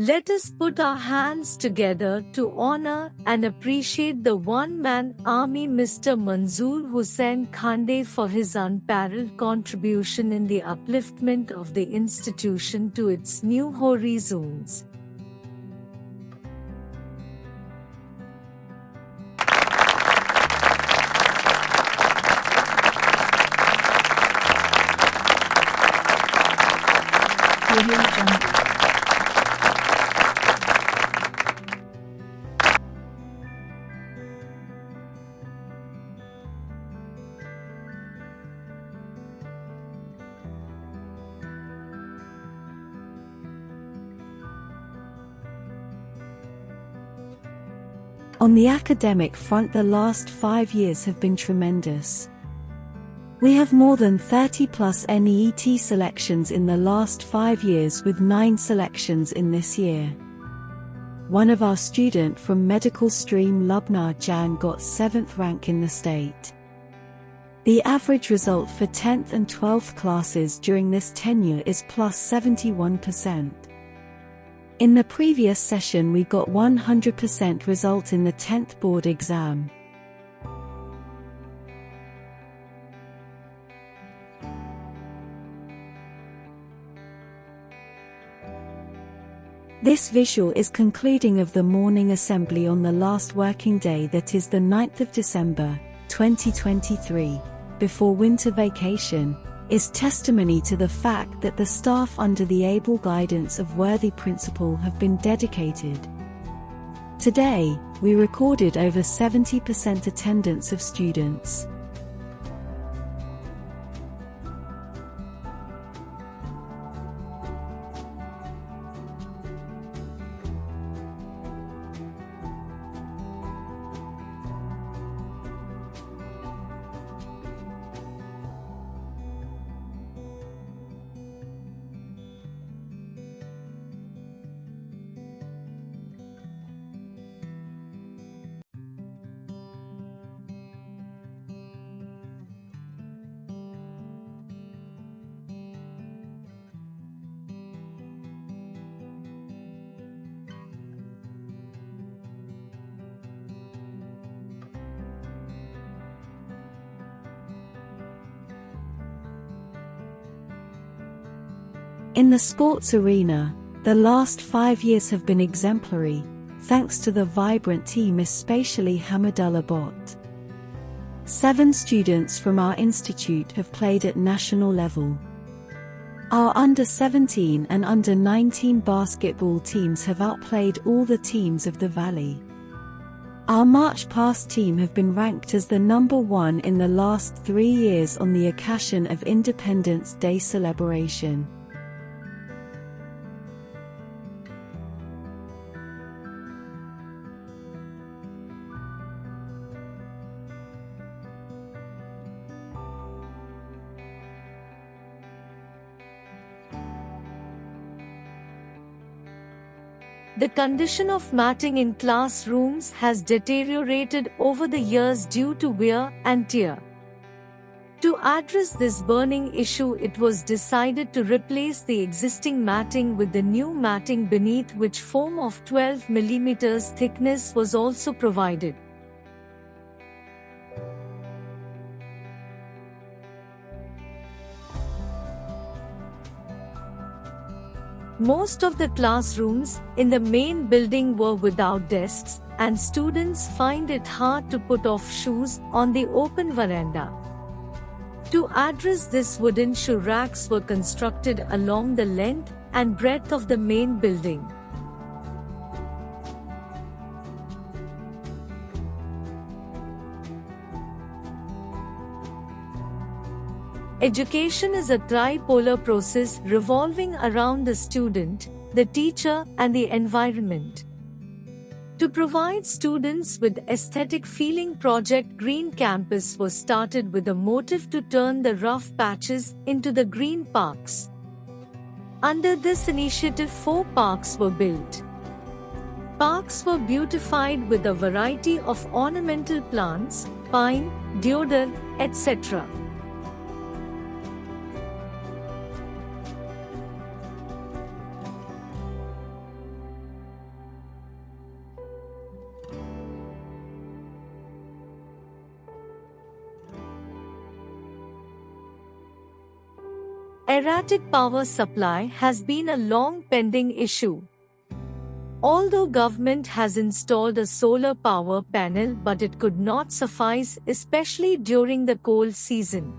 Let us put our hands together to honor and appreciate the one-man army Mr. Manzoor Hussain Khande for his unparalleled contribution in the upliftment of the institution to its new horizons. On the academic front, the last 5 years have been tremendous. We have more than 30 plus NEET selections in the last 5 years, with 9 selections in this year. One of our student from medical stream Lubna Jan got 7th rank in the state. The average result for 10th and 12th classes during this tenure is plus 71%. In the previous session we got 100% result in the 10th board exam. This visual is concluding of the morning assembly on the last working day, that is the 9th of December, 2023, before winter vacation, is testimony to the fact that the staff under the able guidance of worthy principal have been dedicated. Today, we recorded over 70% attendance of students. In the sports arena, the last 5 years have been exemplary, thanks to the vibrant team, especially Hamidullah Bot. 7 students from our institute have played at national level. Our under-17 and under-19 basketball teams have outplayed all the teams of the Valley. Our March Past team have been ranked as the number 1 in the last 3 years on the occasion of Independence Day celebration. The condition of matting in classrooms has deteriorated over the years due to wear and tear. To address this burning issue, it was decided to replace the existing matting with the new matting, beneath which foam of 12 mm thickness was also provided. Most of the classrooms in the main building were without desks, and students find it hard to put off shoes on the open veranda. To address this, wooden shoe racks were constructed along the length and breadth of the main building. Education is a tripolar process revolving around the student, the teacher, and the environment. To provide students with aesthetic feeling, Project Green Campus was started with a motive to turn the rough patches into the green parks. Under this initiative, 4 parks were built. Parks were beautified with a variety of ornamental plants, pine, deodar, etc. Erratic power supply has been a long pending issue. Although government has installed a solar power panel, but it could not suffice, especially during the cold season.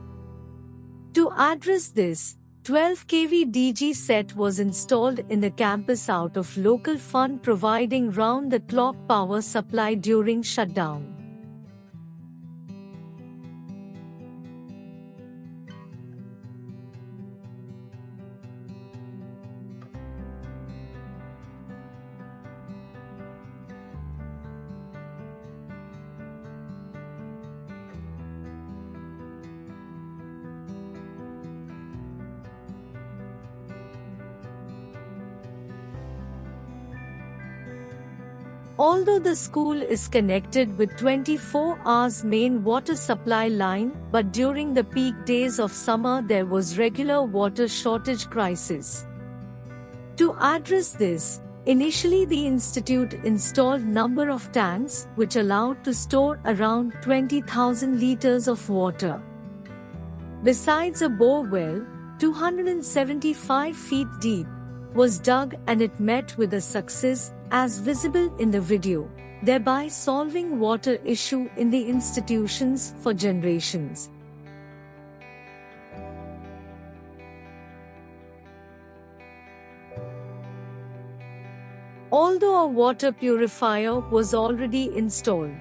To address this, 12 kV DG set was installed in the campus out of local fund, providing round-the-clock power supply during shutdown. Although the school is connected with 24 hours main water supply line, but during the peak days of summer there was regular water shortage crisis. To address this, initially the institute installed number of tanks which allowed to store around 20,000 liters of water. Besides, a bore well, 275 feet deep, was dug and it met with a success, as visible in the video, thereby solving water issue in the institutions for generations. Although a water purifier was already installed,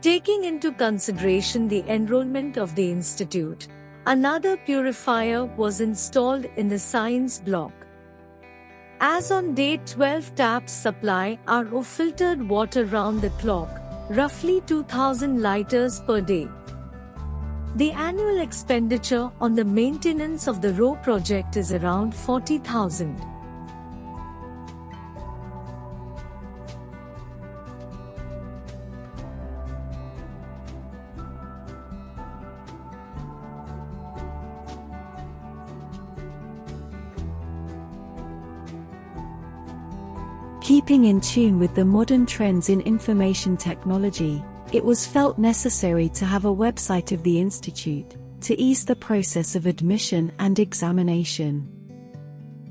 taking into consideration the enrollment of the institute, another purifier was installed in the science block. As on date, 12 taps supply RO filtered water round the clock, roughly 2,000 liters per day. The annual expenditure on the maintenance of the RO project is around 40,000. Keeping in tune with the modern trends in information technology, it was felt necessary to have a website of the institute, to ease the process of admission and examination.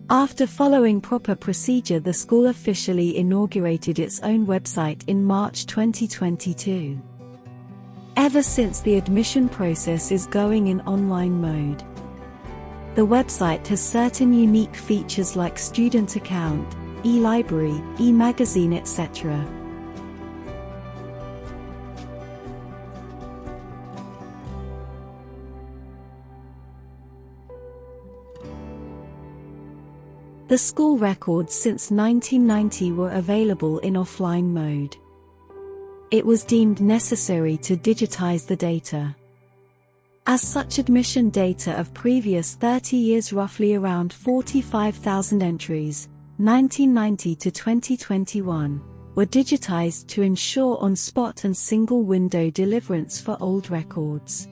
After following proper procedure, the school officially inaugurated its own website in March 2022. Ever since, the admission process is going in online mode. The website has certain unique features like student account, e-library, e-magazine, etc. The school records since 1990 were available in offline mode. It was deemed necessary to digitize the data. As such, admission data of previous 30 years, roughly around 45,000 entries, 1990 to 2021, were digitized to ensure on-spot and single-window deliverance for old records.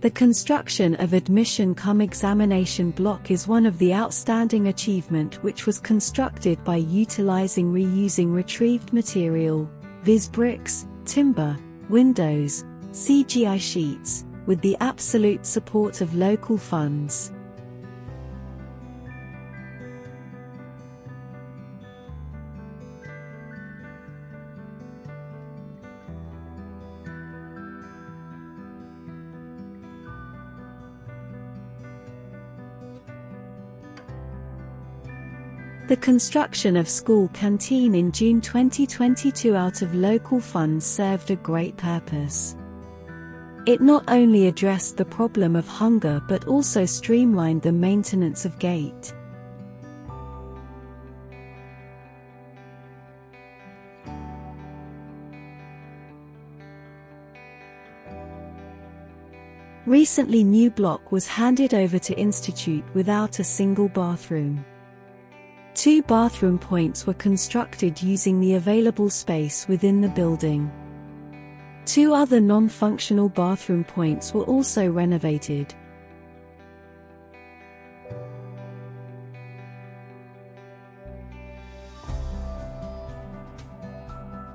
The construction of admission-cum-examination block is one of the outstanding achievement, which was constructed by utilizing reusing retrieved material, viz. Bricks, timber, windows, CGI sheets, with the absolute support of local funds. The construction of school canteen in June 2022 out of local funds served a great purpose. It not only addressed the problem of hunger but also streamlined the maintenance of gate. Recently, new block was handed over to institute without a single bathroom. 2 bathroom points were constructed using the available space within the building. 2 other non-functional bathroom points were also renovated.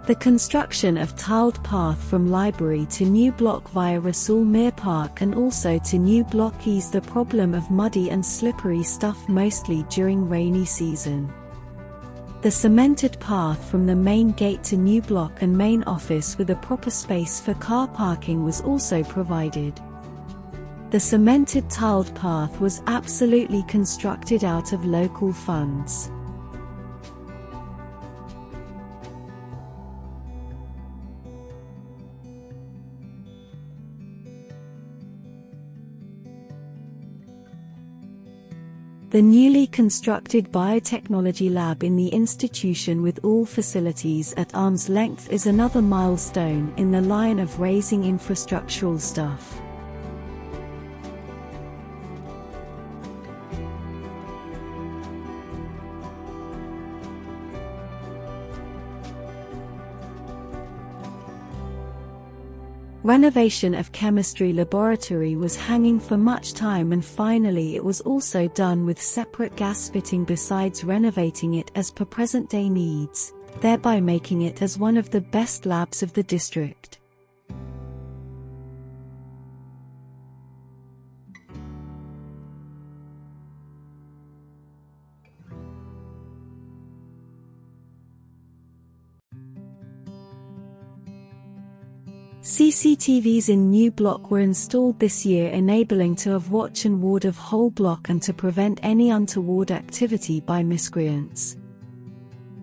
The construction of tiled path from library to new block via Rasul Mir Park and also to new block eased the problem of muddy and slippery stuff mostly during rainy season. The cemented path from the main gate to new block and main office with a proper space for car parking was also provided. The cemented tiled path was absolutely constructed out of local funds. The newly constructed biotechnology lab in the institution with all facilities at arm's length is another milestone in the line of raising infrastructural staff. Renovation of chemistry laboratory was hanging for much time and finally it was also done with separate gas fitting besides renovating it as per present day needs, thereby making it as one of the best labs of the district. CCTVs in new block were installed this year enabling to have watch and ward of whole block and to prevent any untoward activity by miscreants.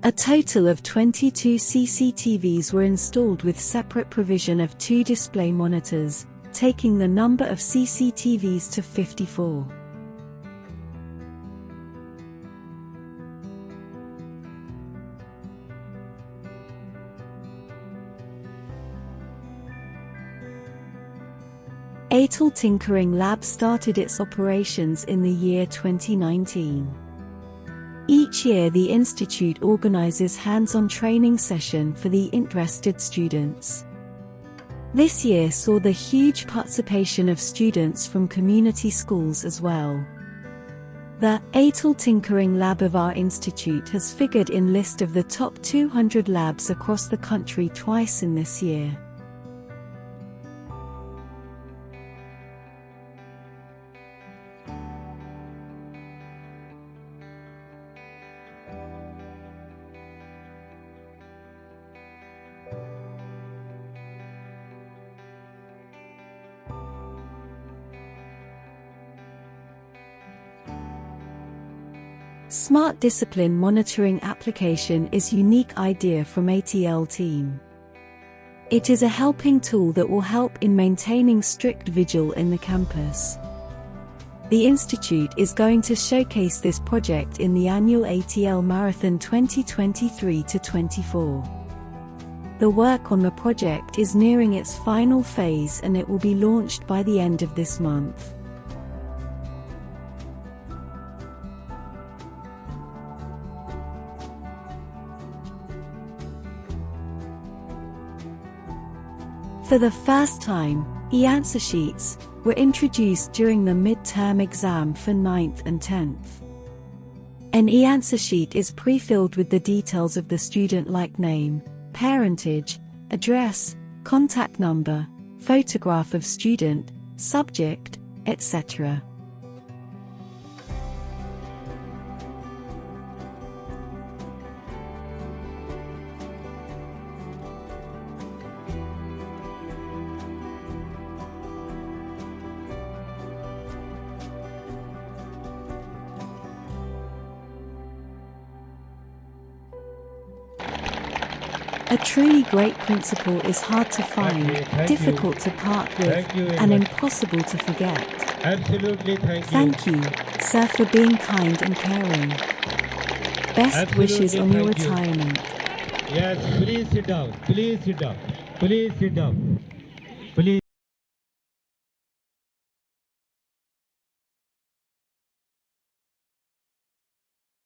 A total of 22 CCTVs were installed with separate provision of 2 display monitors, taking the number of CCTVs to 54. Atal Tinkering Lab started its operations in the year 2019. Each year the institute organizes hands-on training session for the interested students. This year saw the huge participation of students from community schools as well. The Atal Tinkering Lab of our institute has figured in list of the top 200 labs across the country twice in this year. Smart Discipline Monitoring application is unique idea from ATL team. It is a helping tool that will help in maintaining strict vigil in the campus. The institute is going to showcase this project in the annual ATL Marathon 2023-24. The work on the project is nearing its final phase and it will be launched by the end of this month. For the first time, e-answer sheets were introduced during the mid-term exam for 9th and 10th. An e-answer sheet is pre-filled with the details of the student like name, parentage, address, contact number, photograph of student, subject, etc. A truly great principal is hard to find, difficult to part with, and impossible to forget. Absolutely, thank Thank you. you, sir, for being kind and caring. Best Absolutely, wishes on your thank you. retirement. Yes, please sit down. Please sit down. Please sit down. Please.